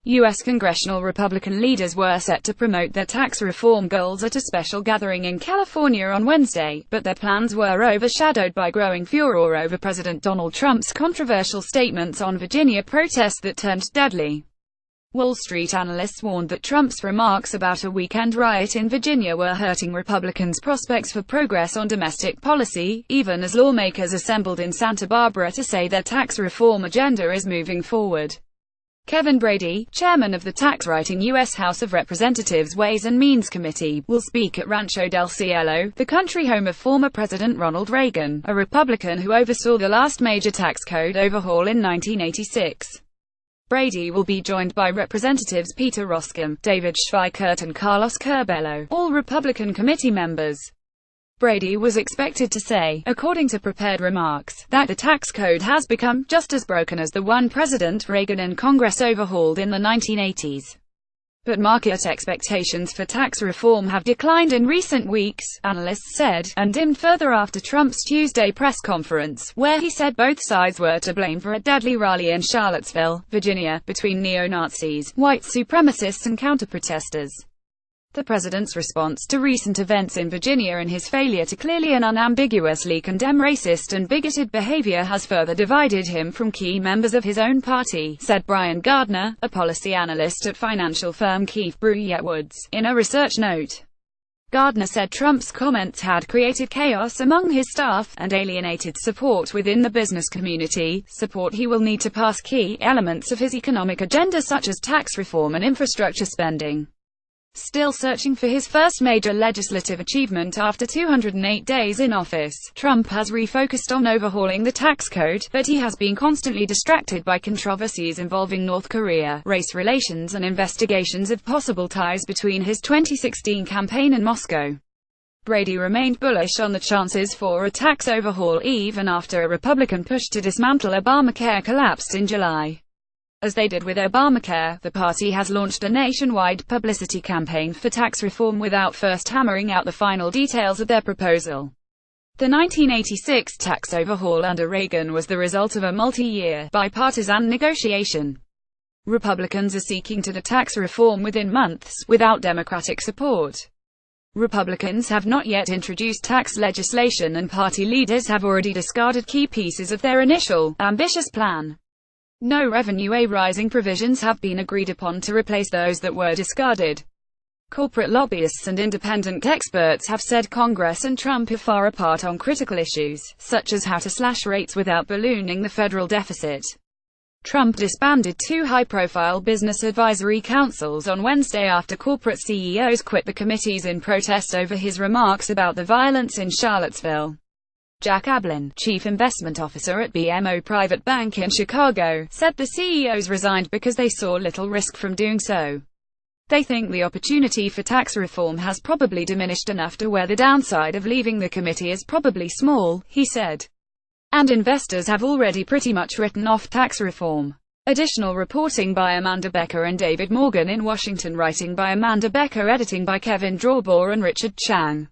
U.S. congressional Republican leaders were set to promote their tax reform goals at a special gathering in California on Wednesday, but their plans were overshadowed by growing furor over President Donald Trump's controversial statements on Virginia protests that turned deadly. Wall Street analysts warned that Trump's remarks about a weekend riot in Virginia were hurting Republicans' prospects for progress on domestic policy, even as lawmakers assembled in Santa Barbara to say their tax reform agenda is moving forward. Kevin Brady, chairman of the tax-writing U.S. House of Representatives Ways and Means Committee, will speak at Rancho del Cielo, the country home of former President Ronald Reagan, a Republican who oversaw the last major tax code overhaul in 1986. Brady will be joined by Representatives Peter Roskam, David Schweikert and Carlos Curbelo, all Republican committee members. Brady was expected to say, according to prepared remarks, that the tax code has become just as broken as the one President Reagan and Congress overhauled in the 1980s. But market expectations for tax reform have declined in recent weeks, analysts said, and dimmed further after Trump's Tuesday press conference, where he said both sides were to blame for a deadly rally in Charlottesville, Virginia, between neo-Nazis, white supremacists and counter-protesters. The president's response to recent events in Virginia and his failure to clearly and unambiguously condemn racist and bigoted behavior has further divided him from key members of his own party, said Brian Gardner, a policy analyst at financial firm Keefe, Bruyette Woods, in a research note. Gardner said Trump's comments had created chaos among his staff, and alienated support within the business community, support he will need to pass key elements of his economic agenda such as tax reform and infrastructure spending. Still searching for his first major legislative achievement after 208 days in office, Trump has refocused on overhauling the tax code, but he has been constantly distracted by controversies involving North Korea, race relations and investigations of possible ties between his 2016 campaign and Moscow. Brady remained bullish on the chances for a tax overhaul even after a Republican push to dismantle Obamacare collapsed in July. As they did with Obamacare, the party has launched a nationwide publicity campaign for tax reform without first hammering out the final details of their proposal. The 1986 tax overhaul under Reagan was the result of a multi-year, bipartisan negotiation. Republicans are seeking to do tax reform within months, without Democratic support. Republicans have not yet introduced tax legislation and party leaders have already discarded key pieces of their initial, ambitious plan. No revenue-rising provisions have been agreed upon to replace those that were discarded. Corporate lobbyists and independent experts have said Congress and Trump are far apart on critical issues, such as how to slash rates without ballooning the federal deficit. Trump disbanded two high-profile business advisory councils on Wednesday after corporate CEOs quit the committees in protest over his remarks about the violence in Charlottesville. Jack Ablin, chief investment officer at BMO Private Bank in Chicago, said the CEOs resigned because they saw little risk from doing so. They think the opportunity for tax reform has probably diminished enough to where the downside of leaving the committee is probably small, he said. And investors have already pretty much written off tax reform. Additional reporting by Amanda Becker and David Morgan in Washington, writing by Amanda Becker, editing by Kevin Drawbaugh and Richard Chang.